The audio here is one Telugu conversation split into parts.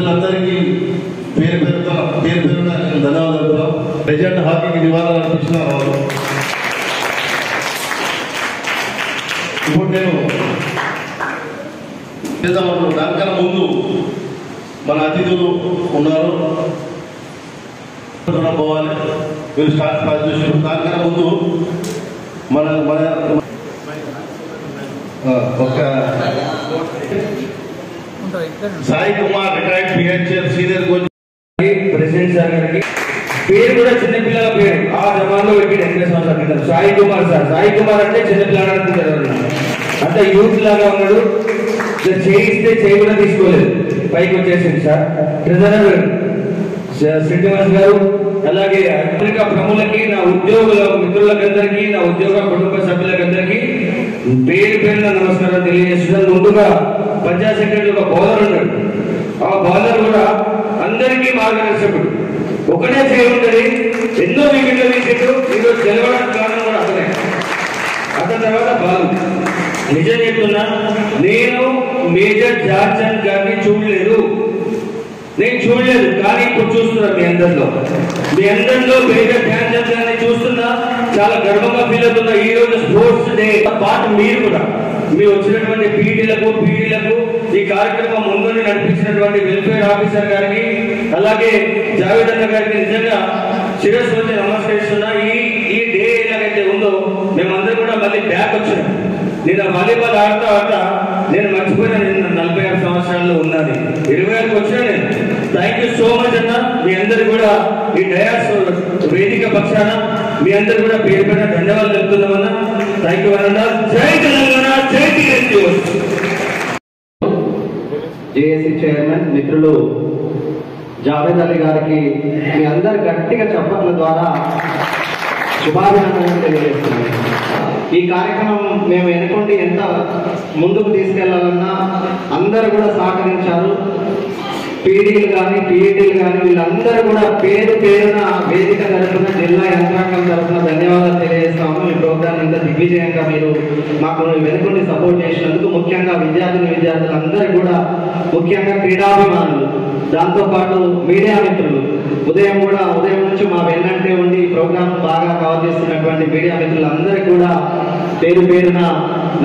పెద్దలందరికీ పేరు పేరున ధన్యవాదాలు. లెజెండ్ హాకీకి నివాళులు అర్పించిన వాళ్ళు. ఇప్పుడు నేను దానికన్నా ముందు మన అతిథులు ఉన్నారు, పోవాలి. మీరు స్టార్ట్ చేసి దానికన్నా ముందు మన ఒక Sai Kumar retired PHL senior coach president sir గారికి పేరు కూడా చిన్నపిల్లల పేరు ఆ జమాన్లో పెట్టి 80 సంవత్సరాల క్రితం సాయి కుమార్ సార్. సాయి కుమార్ అంటే చిన్నపిల్లలు అంటే యూత్ లాగా ఉన్నాడు. చేయిస్తే చేయి కూడా తీసుకోలేదు, పైకి వచ్చేసింది సార్. ట్రెజరర్ శ్రీనివాస్ గారు, అలాగే అమెరికా ప్రముఖులకి, నా ఉద్యోగుల మిత్రులకందరికీ, నా ఉద్యోగ కుటుంబ సభ్యులకందరికీ పేరు పేరున నమస్కారం తెలియజేస్తున్నాను. ముందుగా పంచాయత్ సెక్రటరీ ఒక బౌలర్ ఉన్నాడు. ఆ బౌలర్ కూడా అందరికీ మార్గదర్శకుడు. ఒకటే చేయకుంటుంది, ఎన్నో వికెట్లు తీసిండు. ఈరోజు గెలవడానికి కారణం కూడా అతనే. అతని తర్వాత బాలు. నిజం చెప్తున్నా, నేను మేజర్ జార్జన్ గారిని చూడలేదు, కానీ ఇప్పుడు చూస్తున్నారు మీ అందరిలో మేజర్ ధ్యాన్ చంద్ గారిని చూస్తున్నా. చాలా గర్వంగా ఫీల్ అవుతున్నా. ఈ రోజు స్పోర్ట్స్ డే పాటు మీరు కూడా మీ వచ్చినటువంటి పీటీలకు ఈ కార్యక్రమం ముందుండి నడిపించినటువంటి వెల్ఫేర్ ఆఫీసర్ గారికి, అలాగే జావేద్ అన్న గారికి నిజంగా శిరస్సు వచ్చి నమస్కరిస్తున్నా. ఈ డే ఎలాగైతే ఉందో మేమందరం కూడా మళ్ళీ బ్యాక్ వచ్చినాం. నేను వాలీబాల్ ఆడతా నేను మర్చిపోయినా. నేను 46 సంవత్సరాల్లో ఉన్నది, 26కి వచ్చినా నేను. థ్యాంక్ యూ సో మచ్ అన్న. మీ అందరు కూడా ఈ డయాస్ వేదిక పక్షాన మీ అందరు కూడా పేరు పైన ధన్యవాదాలు చెప్తున్నామన్నా. థ్యాంక్ యూ అన్న. జై తెలంగాణ, జై టీఎస్. జేఏసీ చైర్మన్ మిత్రులు జావేద్ అలీ గారికి మీ అందరు గట్టిగా చప్పట్ల ద్వారా శుభాభినందనలు తెలియజేస్తున్నాం. ఈ కార్యక్రమం మేము ఎన్నుకుంటే ఎంత ముందుకు తీసుకెళ్లాలన్నా అందరూ కూడా సహకరించారు. పీడీలు కానీ పీఈటీలు కానీ వీళ్ళందరూ కూడా పేరు పేరున వేదిక తరఫున, జిల్లా యంత్రాంగం తరఫున ధన్యవాదాలు తెలియజేస్తాము. ఈ ప్రోగ్రాం ఇంత దిగ్విజయంగా మీరు మాకు వెనుకుండి సపోర్ట్ చేసినందుకు, ముఖ్యంగా విద్యార్థులందరూ కూడా, ముఖ్యంగా క్రీడాభిమానులు, దాంతోపాటు మీడియా మిత్రులు, ఉదయం నుంచి మా వెన్నంటే ఉండి ఈ ప్రోగ్రాం బాగా కవర్ చేస్తున్నటువంటి మీడియా మిత్రులందరికీ కూడా పేరు పేరున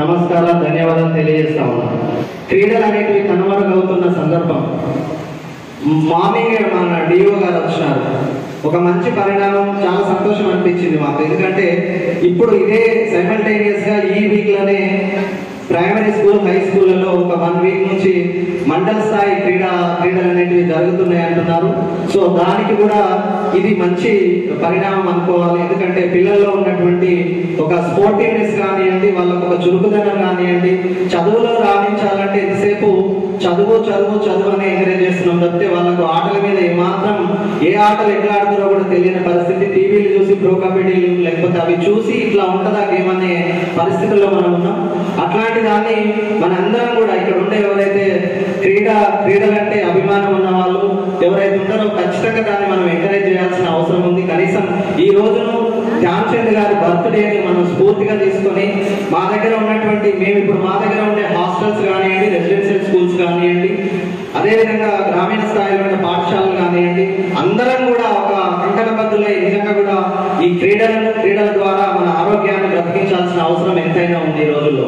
నమస్కారాలు, ధన్యవాదాలు తెలియజేస్తా ఉన్నాం. క్రీడలు అనేటివి కనుమరుగవుతున్న సందర్భం. మార్నింగ్ మన డిఓ గారు వచ్చినారు. ఒక మంచి పరిణామం, చాలా సంతోషం అనిపించింది మాకు. ఎందుకంటే ఇప్పుడు ఇదే సైమల్టేనియస్ గా ఈ వీక్ లోనే ప్రైమరీ స్కూల్, హై స్కూళ్ళలో ఒక 1 వీక్ నుంచి మండల స్థాయి క్రీడలు అనేటివి జరుగుతున్నాయి అంటున్నారు. సో దానికి కూడా ఇది మంచి పరిణామం అనుకోవాలి. ఎందుకంటే పిల్లల్లో ఉన్నటువంటి ఒక స్పోర్టివ్నెస్ కానివ్వండి, వాళ్ళకు ఒక చురుకుదనం కానివ్వండి, చదువులో రాణించాలంటే ఎంతసేపు చదువు అని ఎంకరేజ్ చేస్తున్నాం తప్పితే వాళ్ళకు ఆటల మీద ఏమాత్రం ఏ ఆటలు ఎట్లా ఆడుతారో కూడా తెలియని పరిస్థితి. టీవీలు చూసి ప్రో కబడ్డీలు లేకపోతే అవి చూసి ఇట్లా ఉంటుందా గేమ్ అనే పరిస్థితుల్లో మనం ఉన్నాం. అట్లాంటి దాన్ని మనందరం కూడా ఇక్కడ ఉండే ఎవరైతే క్రీడలంటే అభిమానం ఉన్న వాళ్ళు ఎవరైతే ఉంటారో ఖచ్చితంగా దాన్ని మనం ఎంకరేజ్ చేయాల్సిన అవసరం ఉంది. కనీసం ఈ రోజును ధ్యాన్ చంద్ గారి బర్త్డేని మనం స్ఫూర్తిగా తీసుకొని మా దగ్గర ఉండే హాస్టల్స్ కానివ్వండి, రెసిడెన్షియల్ స్కూల్స్ కానివ్వండి, అదేవిధంగా గ్రామీణ స్థాయిలో ఉన్న పాఠశాలలు కానివ్వండి, అందరం కూడా ఒక కంకణబద్ధులై నిజంగా కూడా ఈ క్రీడల ద్వారా మన ఆరోగ్యాన్ని బ్రతికించాల్సిన అవసరం ఎంతైనా ఉంది ఈ రోజుల్లో.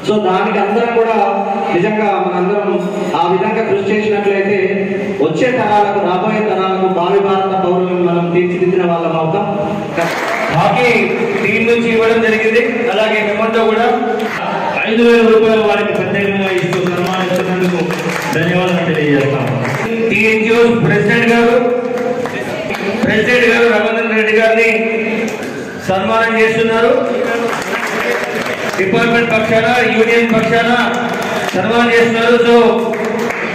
సో దానికి అందరం కూడా నిజంగా మనందరం ఆ విధంగా కృషి చేసినట్లయితే వచ్చే తరాలకు, రాబోయే తరాలకు భావి భారత పౌరులను మనం తీర్చిదిద్దిన వాళ్ళం అవుతాం. హాకీ టీం నుంచి ఇవ్వడం జరిగింది. అలాగే మేమంతా కూడా 5,000 రూపాయలు వారికి ప్రత్యేకంగా ఇస్తూ సన్మానిస్తున్నందుకు ధన్యవాదాలు తెలియజేస్తాం. టీఎన్జిఓ ప్రెసిడెంట్ గారు రఘునందన్ రెడ్డి గారిని సన్మానం చేస్తున్నారు. డిపార్ట్మెంట్ పక్షాన, యూనియన్ పక్షాన సన్మానం చేస్తున్నారు. సో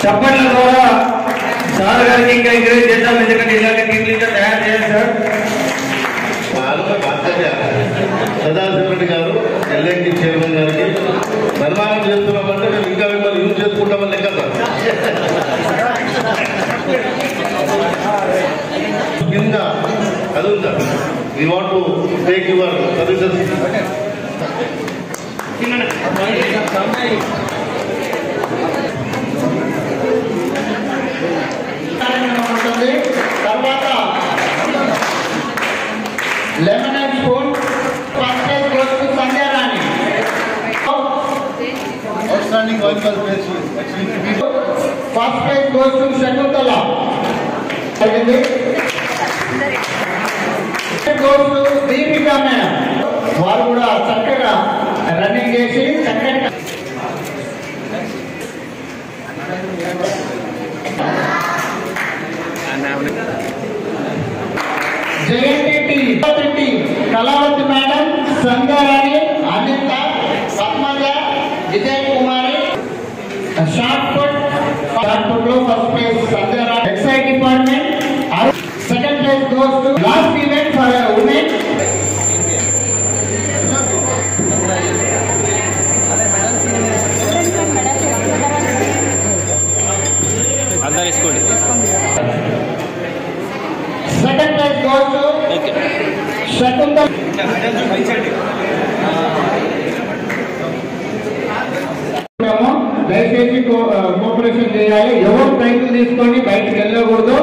చప్పట్ల ద్వారా సార్ గారికి ఇంకా ఎంకరేజ్ చేద్దాం. ఎందుకంటే ఇలాంటి టీంలు ఇంకా తయారు చేయాలి సార్. సదాశివరెడ్డి గారు, ఎల్ఎన్టీ చైర్మన్ గారికి సన్మానం చేస్తున్నామంటే మేము ఇంకా మిమ్మల్ని యూజ్ చేసుకుంటామని లెక్క సార్. కింద అది ఉందా, we want to take your services. outstanding volleyball players. First prize goes to Shakuntala. Goes to Deepika Madam. వారు కూడా చక్కగా రన్నింగ్ చేసి చక్కగా Jayanthi Kalavathi madam, Sangarani, Anitha, Padmaja, Vijay Kumari. Shot put లో first place Sangarani. Excise department. Second place goes to last event for women. అందరు వేసుకోండి. Second place goes to Shakuntala. దయచేసి కోఆపరేషన్ చేయాలి. ఎవరు ప్రైజ్ తీసుకొని బయటకు వెళ్ళకూడదు.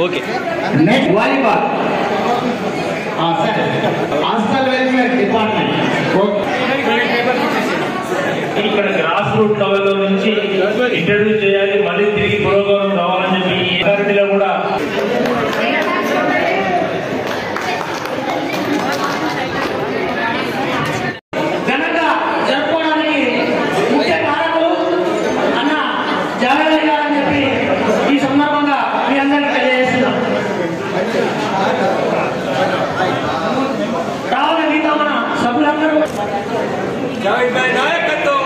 Okay. Next volleyball hostel welfare department. ఇక్కడ గ్రాస్ రూట్ లెవెల్లో నుంచి ఇంట్రడ్యూస్ చేయాలి, మళ్ళీ తిరిగి పురోగమనం రావాలని చెప్పి ఈ అథారిటీలో కూడా ఘనంగా జరుపుకోవడానికి ముఖ్య కారకులు అన్న జావేద్ గారు అని చెప్పి ఈ సందర్భంగా మీ అందరికీ తెలియజేస్తున్నాం. కావున మిగతా మన సభ్యులందరూ నాయకత్వం